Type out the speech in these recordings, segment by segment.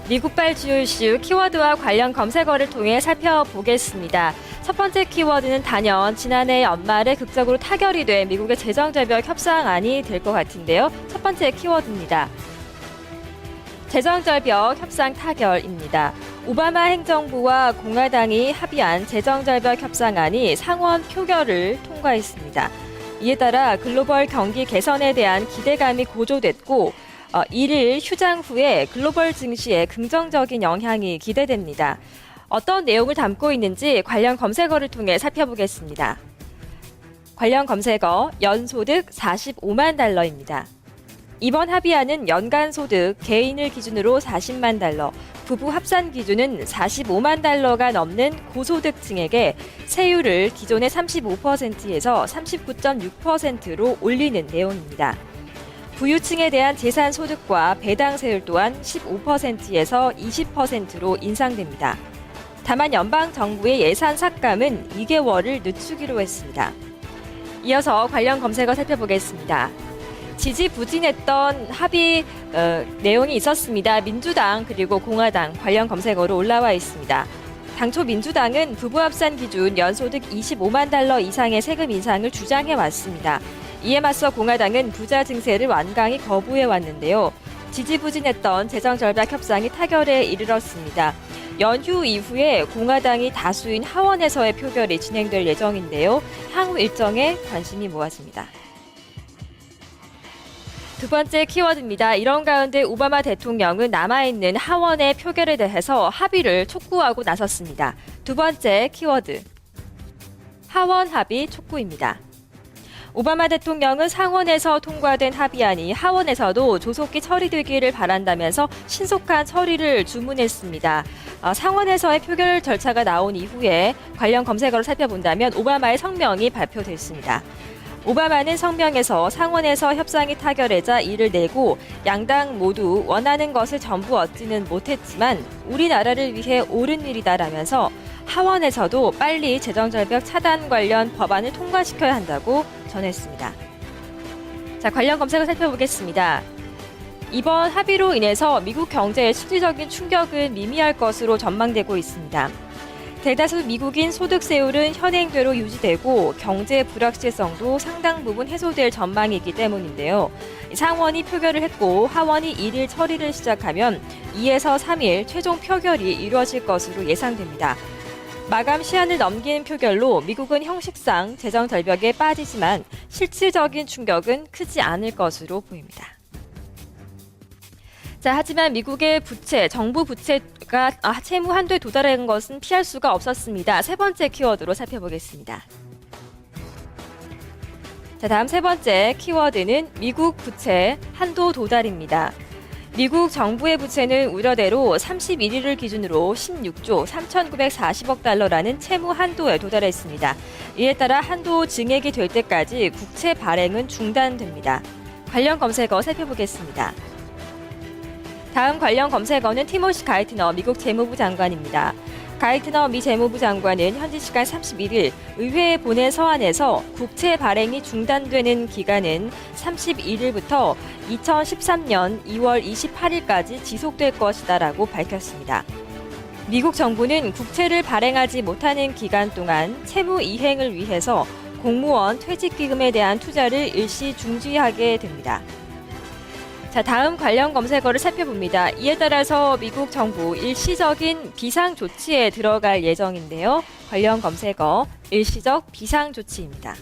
미국발 주요 이슈 키워드와 관련 검색어를 통해 살펴보겠습니다. 첫 번째 키워드는 단연 지난해 연말에 극적으로 타결이 된 미국의 재정절벽 협상안이 될 것 같은데요. 첫 번째 키워드입니다. 재정절벽 협상 타결입니다. 오바마 행정부와 공화당이 합의한 재정절벽 협상안이 상원 표결을 통과했습니다. 이에 따라 글로벌 경기 개선에 대한 기대감이 고조됐고 1일 휴장 후에 글로벌 증시에 긍정적인 영향이 기대됩니다. 어떤 내용을 담고 있는지 관련 검색어를 통해 살펴보겠습니다. 관련 검색어 연소득 45만 달러입니다. 이번 합의안은 연간 소득 개인을 기준으로 40만 달러, 부부 합산 기준은 45만 달러가 넘는 고소득층에게 세율을 기존의 35%에서 39.6%로 올리는 내용입니다. 부유층에 대한 재산 소득과 배당 세율 또한 15%에서 20%로 인상됩니다. 다만 연방 정부의 예산 삭감은 2개월을 늦추기로 했습니다. 이어서 관련 검색어 살펴보겠습니다. 지지부진했던 합의 내용이 있었습니다. 민주당 그리고 공화당 관련 검색어로 올라와 있습니다. 당초 민주당은 부부 합산 기준 연소득 25만 달러 이상의 세금 인상을 주장해 왔습니다. 이에 맞서 공화당은 부자 증세를 완강히 거부해 왔는데요. 지지부진했던 재정절벽 협상이 타결에 이르렀습니다. 연휴 이후에 공화당이 다수인 하원에서의 표결이 진행될 예정인데요. 향후 일정에 관심이 모아집니다. 두 번째 키워드입니다. 이런 가운데 오바마 대통령은 남아있는 하원의 표결에 대해서 합의를 촉구하고 나섰습니다. 두 번째 키워드, 하원 합의 촉구입니다. 오바마 대통령은 상원에서 통과된 합의안이 하원에서도 조속히 처리되기를 바란다면서 신속한 처리를 주문했습니다. 상원에서의 표결 절차가 나온 이후에 관련 검색어를 살펴본다면 오바마의 성명이 발표됐습니다. 오바마는 성명에서 상원에서 협상이 타결되자 이를 내고 양당 모두 원하는 것을 전부 얻지는 못했지만 우리나라를 위해 옳은 일이다라면서 하원에서도 빨리 재정절벽 차단 관련 법안을 통과시켜야 한다고 전했습니다. 자, 관련 검색을 살펴보겠습니다. 이번 합의로 인해서 미국 경제에 실질적인 충격은 미미할 것으로 전망되고 있습니다. 대다수 미국인 소득세율은 현행대로 유지되고 경제 불확실성도 상당 부분 해소될 전망이기 때문인데요. 상원이 표결을 했고 하원이 1일 처리를 시작하면 2에서 3일 최종 표결이 이루어질 것으로 예상됩니다. 마감 시한을 넘긴 표결로 미국은 형식상 재정 절벽에 빠지지만 실질적인 충격은 크지 않을 것으로 보입니다. 자, 하지만 미국의 부채, 정부 부채가 채무 한도에 도달한 것은 피할 수가 없었습니다. 세 번째 키워드로 살펴보겠습니다. 자, 다음 세 번째 키워드는 미국 부채 한도 도달입니다. 미국 정부의 부채는 우려대로 31일을 기준으로 16조 3,940억 달러라는 채무 한도에 도달했습니다. 이에 따라 한도 증액이 될 때까지 국채 발행은 중단됩니다. 관련 검색어 살펴보겠습니다. 다음 관련 검색어는 티모시 가이트너 미국 재무부 장관입니다. 가이트너 미 재무부 장관은 현지 시간 31일 의회에 보낸 서한에서 국채 발행이 중단되는 기간은 31일부터 2013년 2월 28일까지 지속될 것이다라고 밝혔습니다. 미국 정부는 국채를 발행하지 못하는 기간 동안 채무 이행을 위해서 공무원 퇴직기금에 대한 투자를 일시 중지하게 됩니다. 자, 다음 관련 검색어를 살펴봅니다. 이에 따라서 미국 정부 일시적인 비상조치에 들어갈 예정인데요. 관련 검색어 일시적 비상조치입니다.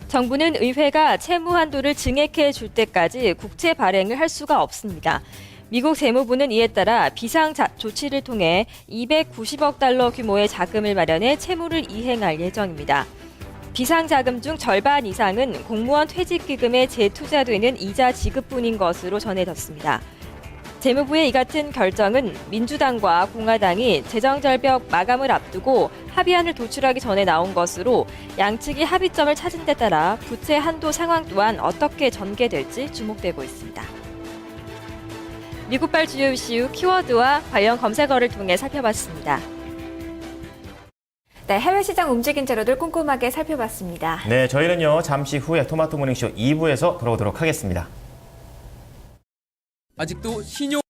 정부는 의회가 채무 한도를 증액해 줄 때까지 국채 발행을 할 수가 없습니다. 미국 재무부는 이에 따라 비상조치를 통해 290억 달러 규모의 자금을 마련해 채무를 이행할 예정입니다. 비상자금 중 절반 이상은 공무원 퇴직기금에 재투자되는 이자 지급뿐인 것으로 전해졌습니다. 재무부의 이 같은 결정은 민주당과 공화당이 재정절벽 마감을 앞두고 합의안을 도출하기 전에 나온 것으로 양측이 합의점을 찾은 데 따라 부채 한도 상황 또한 어떻게 전개될지 주목되고 있습니다. 미국발 주요 이슈 키워드와 관련 검색어를 통해 살펴봤습니다. 네, 해외 시장 움직임 자료들 꼼꼼하게 살펴봤습니다. 네, 저희는요 잠시 후에 토마토 모닝쇼 2부에서 돌아오도록 하겠습니다. 아직도 신용